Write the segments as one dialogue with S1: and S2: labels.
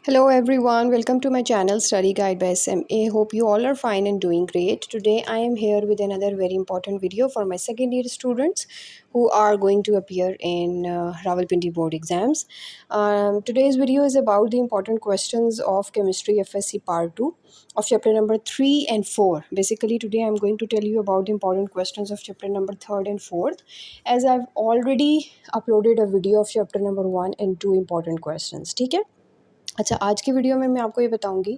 S1: Hello everyone, welcome to my channel Study Guide by SMA. Hope you all are fine and doing great. Today I am here with another very important video for my second year students who are going to appear in Rawalpindi board exams. Today's video is about the important questions of Chemistry FSC Part 2 of chapter number 3 and 4. Basically today I am going to tell you about the important questions of chapter number 3rd and 4th, as I've already uploaded a video of chapter number 1 and 2 important questions. ठीक है। अच्छा, आज की video में मैं आपको ये बताऊंगी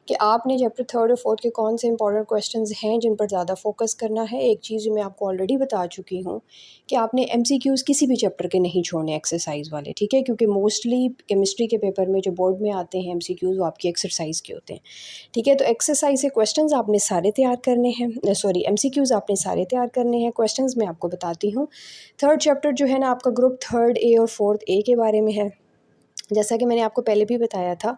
S1: कि आपने चैप्टर 3rd और 4th के कौन से इंपॉर्टेंट क्वेश्चंस हैं जिन पर ज़्यादा फोकस करना है। एक चीज़ जो मैं आपको ऑलरेडी बता चुकी हूँ कि आपने एमसीक्यूज़ किसी भी चैप्टर के नहीं छोड़ने एक्सरसाइज वाले, ठीक है, क्योंकि मोस्टली केमिस्ट्री के पेपर में जो बोर्ड में आते हैं एमसीक्यूज़ वो आपकी एक्सरसाइज के होते हैं, ठीक है। तो एक्सरसाइज से क्वेश्चन आपने सारे तैयार करने हैं, सॉरी एमसीक्यूज़ आपने सारे तैयार करने हैं। क्वेश्चन मैं आपको बताती हूँ। 3rd चैप्टर जो है ना आपका ग्रुप 3rd ए और 4th ए के बारे में है। जैसा कि मैंने आपको पहले भी बताया था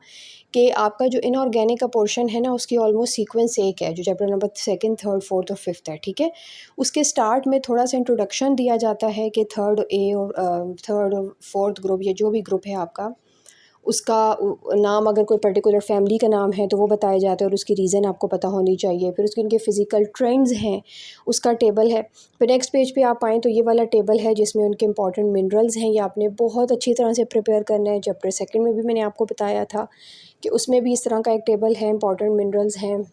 S1: कि आपका जो इनऑर्गेनिक का पोर्शन है ना उसकी ऑलमोस्ट सीक्वेंस एक है, जो chapter number 2nd, 3rd, 4th और 5th है, ठीक है। उसके स्टार्ट में थोड़ा सा इंट्रोडक्शन दिया जाता है कि 3rd ए और 3rd और 4th ग्रुप, या जो भी ग्रुप है आपका, उसका नाम, अगर कोई पर्टिकुलर फैमिली का नाम है तो वो बताया जाता है और उसकी रीज़न आपको पता होनी चाहिए। फिर उसके उनके फ़िज़िकल ट्रेंड्स हैं, उसका टेबल है। फिर नेक्स्ट पेज पे आप आएँ तो ये वाला टेबल है जिसमें उनके इंपॉर्टेंट मिनरल्स हैं। ये आपने बहुत अच्छी तरह से प्रिपेयर करना है। चैप्टर 2nd में भी मैंने आपको बताया था कि उसमें भी इस तरह का एक टेबल है, इंपॉर्टेंट मिनरल्स हैं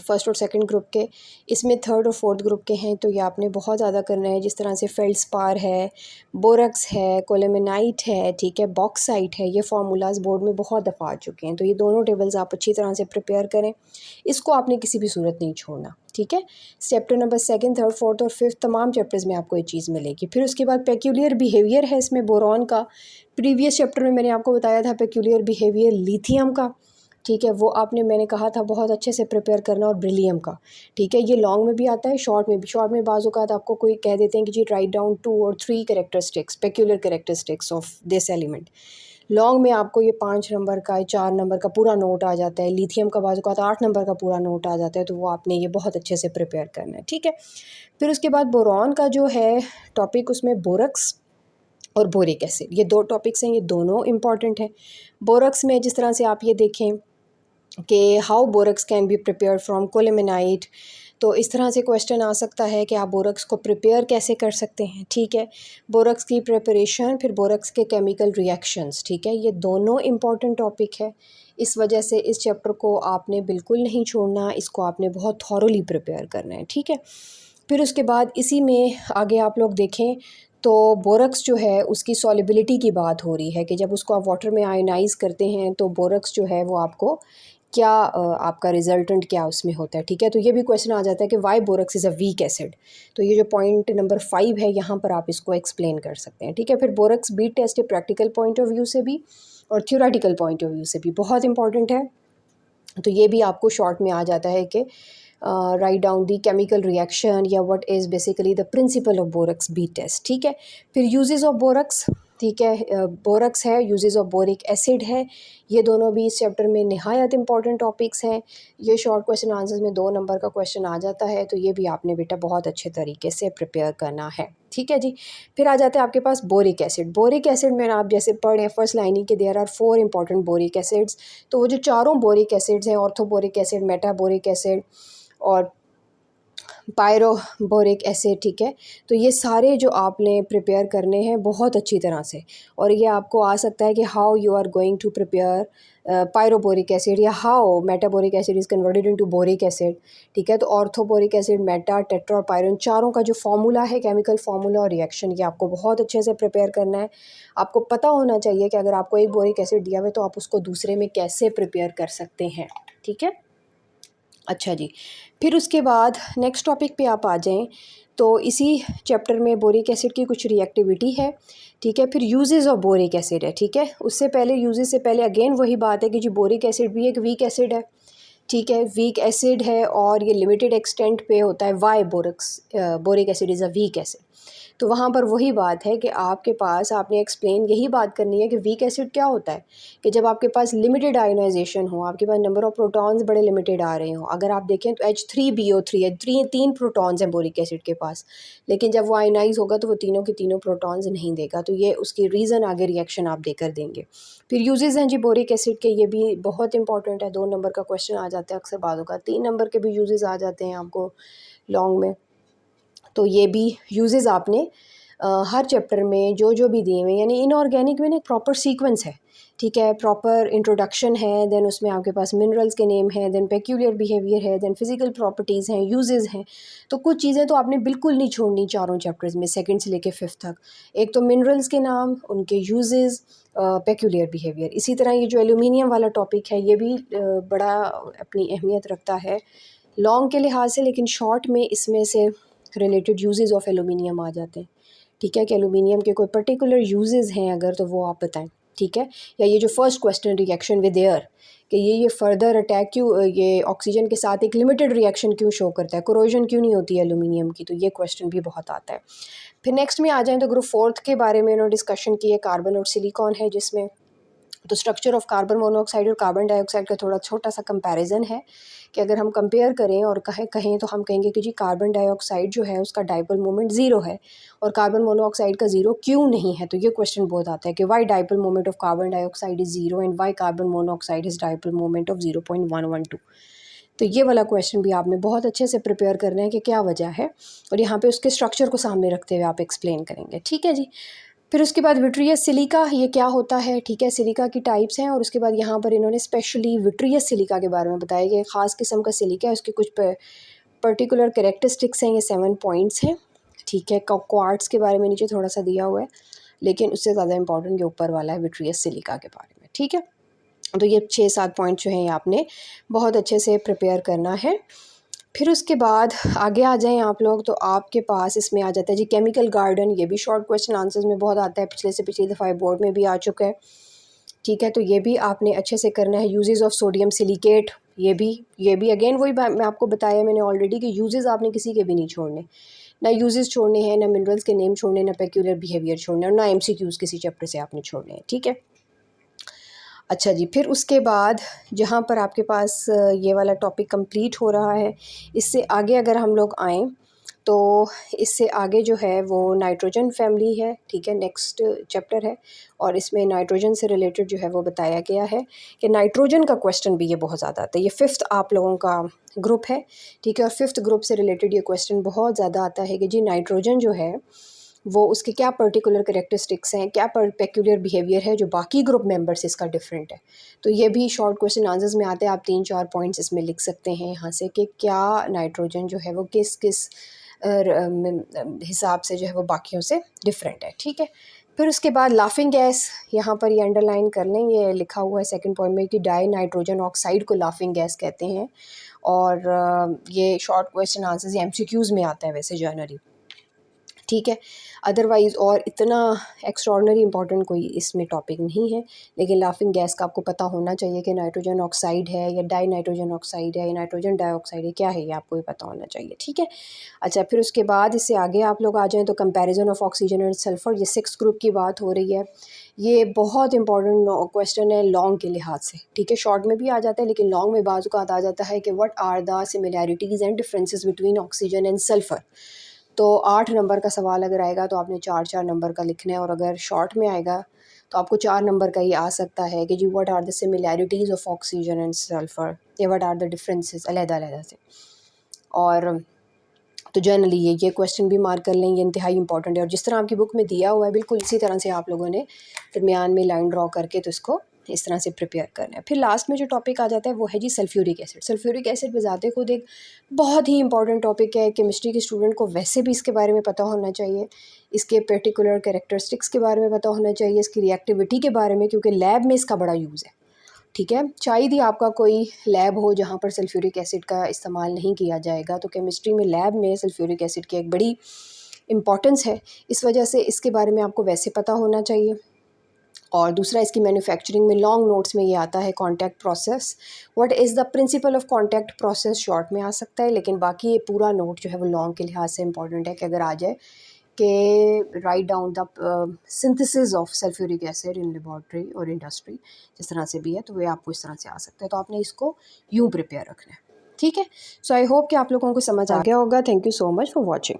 S1: फर्स्ट और सेकंड ग्रुप के। इसमें 3rd और 4th ग्रुप के हैं, तो ये आपने बहुत ज़्यादा करना है। जिस तरह से फेल्ड्स्पार है, बोरक्स है, कोलेमेनाइट है, ठीक है, बॉक्साइट है। ये फार्मूलाज बोर्ड में बहुत दफ़ा आ चुके हैं, तो ये दोनों टेबल्स आप अच्छी तरह से प्रिपेयर करें। इसको आपने किसी भी सूरत नहीं छोड़ना, ठीक है। Chapter number 2nd, 3rd, 4th और 5th तमाम चैप्टर्स में आपको ये चीज़ मिलेगी। फिर उसके बाद पेक्यूलियर बिहेवियर है इसमें बोरॉन का। प्रीवियस चैप्टर में मैंने आपको बताया था पेक्यूलियर बिहेवियर लिथियम का, ठीक है। वो आपने, मैंने कहा था, बहुत अच्छे से प्रिपेयर करना। और ब्रिलियम का, ठीक है, ये लॉन्ग में भी आता है, शॉर्ट में भी। शॉर्ट में बाज़ औक़ात आपको कोई कह देते हैं कि जी राइट डाउन 2 और 3 characteristics, peculiar characteristics of this element. Long में आपको ये 5 नंबर का, 4 नंबर का पूरा नोट आ जाता है। लिथियम का बाज़ औक़ात 8 नंबर का पूरा नोट आ जाता है, तो वो आपने ये बहुत अच्छे से प्रिपेयर करना है, ठीक है। फिर उसके बाद बोरॉन का जो है टॉपिक, उसमें बोरक्स और बोरिक एसिड, ये 2 टॉपिक्स हैं, ये दोनों इंपॉर्टेंट हैं। बोरक्स में जिस तरह से आप ये देखें कि how borax can be prepare from colemanite, तो इस तरह से क्वेश्चन आ सकता है कि आप बोरक्स को प्रिपेयर कैसे कर सकते हैं, ठीक है। बोरक्स की प्रिपरेशन, फिर बोरक्स के केमिकल रिएक्शंस, ठीक है, ये दोनों इम्पॉर्टेंट टॉपिक है। इस वजह से इस चैप्टर को आपने बिल्कुल नहीं छोड़ना, इसको आपने बहुत थॉरोली प्रिपेयर करना है, ठीक है। फिर उसके बाद इसी में आगे आप लोग देखें तो बोरक्स जो है उसकी सॉलिबिलिटी की बात हो रही है कि जब उसको आप वाटर में आयोनाइज़ करते हैं तो बोरक्स जो है वो आपको क्या आपका रिजल्टेंट क्या उसमें होता है, ठीक है। तो ये भी क्वेश्चन आ जाता है कि why borax is a weak acid. तो ये जो पॉइंट नंबर 5 है यहाँ पर आप इसको एक्सप्लेन कर सकते हैं, ठीक है। फिर बोरक्स बीट टेस्ट है प्रैक्टिकल पॉइंट ऑफ व्यू से भी और थ्योरेटिकल पॉइंट ऑफ व्यू से भी बहुत इंपॉर्टेंट है। तो ये भी आपको शॉर्ट में आ जाता है कि write down the chemical reaction या what is basically the principle of borax bead test, ठीक है। फिर यूजेस ऑफ बोरक्स, ठीक है, बोरक्स है, यूजेस ऑफ बोरिक एसिड है। ये दोनों भी इस चैप्टर में नहायत इंपॉर्टेंट टॉपिक्स हैं। ये शॉर्ट क्वेश्चन आंसर्स में 2 नंबर का क्वेश्चन आ जाता है, तो ये भी आपने बेटा बहुत अच्छे तरीके से प्रिपेयर करना है, ठीक है जी। फिर आ जाते हैं आपके पास बोरिक एसिड। बोरिक एसिड में आप जैसे पढ़ें फर्स्ट लाइनिंग के there are 4 important boric acids. तो वो जो चारों बोरिक एसिड्स हैं, ऑर्थोबोरिक एसिड, मेटाबोरिक एसिड और पायरोबोरिक एसिड, ठीक है। तो ये सारे जो आपने प्रिपेयर करने हैं बहुत अच्छी तरह से, और ये आपको आ सकता है कि how you are going to prepare pyroboric acid या how metaboric acid is converted into boric acid, ठीक है। तो ऑर्थोबोरिक एसिड, मेटा, टेट्रा और पायरो, इन चारों का जो फार्मूला है, केमिकल फार्मूला और रिएक्शन, ये आपको बहुत अच्छे से प्रिपेयर करना है। आपको पता होना चाहिए कि अगर आपको एक बोरिक एसिड दिया हुआ है तो आप उसको दूसरे में कैसे प्रिपेयर कर सकते हैं, ठीक है। अच्छा जी, फिर उसके बाद नेक्स्ट टॉपिक पे आप आ जाएं तो इसी चैप्टर में बोरिक एसिड की कुछ रिएक्टिविटी है, ठीक है। फिर यूजेस ऑफ बोरिक एसिड है, ठीक है। उससे पहले, यूजेस से पहले अगेन वही बात है कि जी बोरिक एसिड भी एक वीक एसिड है, ठीक है, वीक एसिड है और ये लिमिटेड एक्सटेंट पे होता है। Why boric acid is a weak acid. तो वहाँ पर वही बात है कि आपके पास आपने एक्सप्लेन यही बात करनी है कि वीक एसिड क्या होता है, कि जब आपके पास लिमिटेड आयोनाइजेशन हो, आपके पास नंबर ऑफ़ प्रोटॉन्स बड़े लिमिटेड आ रहे हों। अगर आप देखें तो H3BO3 है, तीन प्रोटॉन्स हैं बोरिक एसिड के पास, लेकिन जब वो आयोनाइज होगा तो वो तीनों के तीनों प्रोटॉन्स नहीं देगा। तो ये उसकी रीज़न आगे रिएक्शन आप देकर देंगे। फिर यूजेस हैं जी बोरिक एसिड के, ये भी बहुत इंपॉर्टेंट है। 2 नंबर का क्वेश्चन आ जाता है अक्सर बातों का, 3 नंबर के भी यूजेस आ जाते हैं आपको लॉन्ग में। तो ये भी यूजेस आपने हर चैप्टर में जो भी दिए हुए हैं, यानी इनऑर्गेनिक में ना एक प्रॉपर सीक्वेंस है, ठीक है, प्रॉपर इंट्रोडक्शन है, देन उसमें आपके पास मिनरल्स के नेम है, देन पेक्यूलियर बिहेवियर है, देन फिजिकल प्रॉपर्टीज़ हैं, यूजेस हैं। तो कुछ चीज़ें तो आपने बिल्कुल नहीं छोड़नी चारों चैप्टर्स में, सेकंड से लेके फिफ्थ तक। एक तो मिनरल्स के नाम, उनके यूजेस, पेक्यूलियर बिहेवियर। इसी तरह ये जो एल्यूमिनियम वाला टॉपिक है ये भी बड़ा अपनी अहमियत रखता है लॉन्ग के लिहाज से, लेकिन शॉर्ट में इसमें से रिलेटेड यूजेस ऑफ एलुमिनियम आ जाते हैं, ठीक है, कि एलुमिनियम के कोई पर्टिकुलर यूजेस हैं अगर, तो वो आप बताएं, ठीक है। या ये जो first question reaction with air, कि ये फर्दर अटैक क्यों, ये ऑक्सीजन के साथ एक लिमिटेड रिएक्शन क्यों शो करता है, कोरोजन क्यों नहीं होती है एलुमिनियम की, तो ये क्वेश्चन भी बहुत आता है। फिर नेक्स्ट में आ जाएँ तो ग्रुप फोर्थ के बारे में इन्होंने डिस्कशन की है, कार्बन और सिलिकॉन है जिसमें, तो स्ट्रक्चर ऑफ कार्बन मोनोऑक्साइड और कार्बन डाइऑक्साइड का थोड़ा छोटा सा कंपैरिजन है, कि अगर हम कंपेयर करें और कहें तो हम कहेंगे कि जी कार्बन डाइऑक्साइड जो है उसका डाइपोल मोमेंट ज़ीरो है और कार्बन मोनोऑक्साइड का ज़ीरो क्यों नहीं है। तो ये क्वेश्चन बहुत आता है कि why dipole moment of carbon dioxide is zero and why carbon monoxide is dipole moment of 0.112। तो ये वाला क्वेश्चन भी आपने बहुत अच्छे से प्रिपेयर करना है कि क्या वजह है, और यहाँ पे उसके स्ट्रक्चर को सामने रखते हुए आप एक्सप्लेन करेंगे, ठीक है जी। फिर उसके बाद विट्रियस सिलिका, ये क्या होता है, ठीक है, सिलिका की टाइप्स हैं, और उसके बाद यहाँ पर इन्होंने स्पेशली विट्रियस सिलिका के बारे में बताया कि ख़ास किस्म का सिलिका है, उसके कुछ पर्टिकुलर कैरेक्टरिस्टिक्स हैं, ये 7 पॉइंट्स हैं, ठीक है। क्वार्ट्स के बारे में नीचे थोड़ा सा दिया हुआ है, लेकिन उससे ज़्यादा इंपॉर्टेंट ये ऊपर वाला है विट्रियस सिलिका के बारे में, ठीक है। तो ये 6-7 पॉइंट जो हैं ये आपने बहुत अच्छे से प्रिपेयर करना है। फिर उसके बाद आगे आ जाएँ आप लोग, तो आपके पास इसमें आ जाता है जी केमिकल गार्डन, ये भी शॉर्ट क्वेश्चन आंसर्स में बहुत आता है, पिछले से पिछली दफ़ा बोर्ड में भी आ चुका है, ठीक है। तो ये भी आपने अच्छे से करना है। यूजेस ऑफ सोडियम सिलिकेट, ये भी अगेन वही मैं आपको बताया मैंने ऑलरेडी कि यूजेस आपने किसी के भी नहीं छोड़ने, ना यूजेस छोड़ने हैं, ना मिनरल्स के नेम छोड़ने, ना पेक्यूलर बिहेवियर छोड़ने, और ना एमसीक्यूज़ किसी चैप्टर से आपने छोड़ने हैं, ठीक है। अच्छा जी, फिर उसके बाद जहाँ पर आपके पास ये वाला टॉपिक कंप्लीट हो रहा है, इससे आगे अगर हम लोग आएँ तो इससे आगे जो है वो नाइट्रोजन फैमिली है, ठीक है, नेक्स्ट चैप्टर है, और इसमें नाइट्रोजन से रिलेटेड जो है वो बताया गया है कि नाइट्रोजन का क्वेश्चन भी ये बहुत ज़्यादा आता है। ये फिफ्थ आप लोगों का ग्रुप है, ठीक है, और फिफ्थ ग्रुप से रिलेटेड ये क्वेश्चन बहुत ज़्यादा आता है कि जी नाइट्रोजन जो है वो उसके क्या पर्टिकुलर कैरेक्टरिस्टिक्स हैं, क्या पेक्यूलियर बिहेवियर है जो बाकी ग्रुप मेंबर से इसका डिफरेंट है। तो ये भी शॉर्ट क्वेश्चन आंसर्स में आते हैं, आप 3-4 पॉइंट्स इसमें लिख सकते हैं यहाँ से कि क्या नाइट्रोजन जो है वो किस किस हिसाब से जो है वो बाकियों से डिफरेंट है, ठीक है। फिर उसके बाद लाफिंग गैस, यहाँ पर ये अंडरलाइन कर लें, ये लिखा हुआ है सेकंड पॉइंट में कि डाई नाइट्रोजन ऑक्साइड को लाफिंग गैस कहते हैं, और ये शॉर्ट क्वेश्चन आंसर्स एमसीक्यूज़ में आता है वैसे जनरली, ठीक है। अदरवाइज़ और इतना एक्स्ट्रॉर्डनरी इंपॉर्टेंट कोई इसमें टॉपिक नहीं है, लेकिन लाफिंग गैस का आपको पता होना चाहिए कि नाइट्रोजन ऑक्साइड है या डाई नाइट्रोजन ऑक्साइड है या नाइट्रोजन डाइऑक्साइड है, क्या है ये आपको भी पता होना चाहिए, ठीक है। अच्छा, फिर उसके बाद इससे आगे आप लोग आ जाएँ तो comparison of oxygen and sulphur, ये 6 ग्रुप की बात हो रही है। ये बहुत इंपॉर्टेंट क्वेश्चन है लॉन्ग के लिहाज से, ठीक है, शॉर्ट में भी आ जाता है लेकिन लॉन्ग में बाज़ औक़ात आ जाता है कि what are the similarities and differences between oxygen and sulphur. तो 8 नंबर का सवाल अगर आएगा तो आपने 4-4 नंबर का लिखना है, और अगर शॉर्ट में आएगा तो आपको 4 नंबर का ही आ सकता है कि जी what are the similarities of oxygen and sulphur, या व्हाट आर द डिफरेंसेस अलग-अलग से। और तो जनरली ये क्वेश्चन भी मार्क कर लें, ये इंतहाई इंपॉर्टेंट है, और जिस तरह आपकी बुक में दिया हुआ है बिल्कुल इसी तरह से आप लोगों ने दरमियान में लाइन ड्रॉ करके तो इसको इस तरह से प्रिपेयर करना है। फिर लास्ट में जो टॉपिक आ जाता है वो है जी सल्फ्यूरिक एसिड। सल्फ्यूरिक एसिड बजाते खुद एक बहुत ही इंपॉर्टेंट टॉपिक है, केमिस्ट्री के स्टूडेंट को वैसे भी इसके बारे में पता होना चाहिए, इसके पर्टिकुलर कैरेक्टरिस्टिक्स के बारे में पता होना चाहिए, इसकी रिएक्टिविटी के बारे में, क्योंकि लैब में इसका बड़ा यूज़ है, ठीक है। शायद ही आपका कोई लैब हो जहाँ पर सल्फ्यूरिक एसिड का इस्तेमाल नहीं किया जाएगा, तो केमिस्ट्री में लैब में सल्फ्यूरिक एसिड की एक बड़ी इम्पॉर्टेंस है, इस वजह से इसके बारे में आपको वैसे पता होना चाहिए। और दूसरा इसकी मैन्युफैक्चरिंग में लॉन्ग नोट्स में ये आता है contact process, what is the principle of contact process short में आ सकता है, लेकिन बाकी ये पूरा नोट जो है वो लॉन्ग के लिहाज से इंपॉर्टेंट है कि अगर आ जाए के write down the synthesis of sulphuric acid in laboratory और इंडस्ट्री, जिस तरह से भी है तो वे आपको इस तरह से आ सकते हैं। तो आपने इसको यूँ प्रिपेयर रखना है, ठीक है। सो आई होप कि आप लोगों को समझ आ गया होगा। Thank you so much for watching.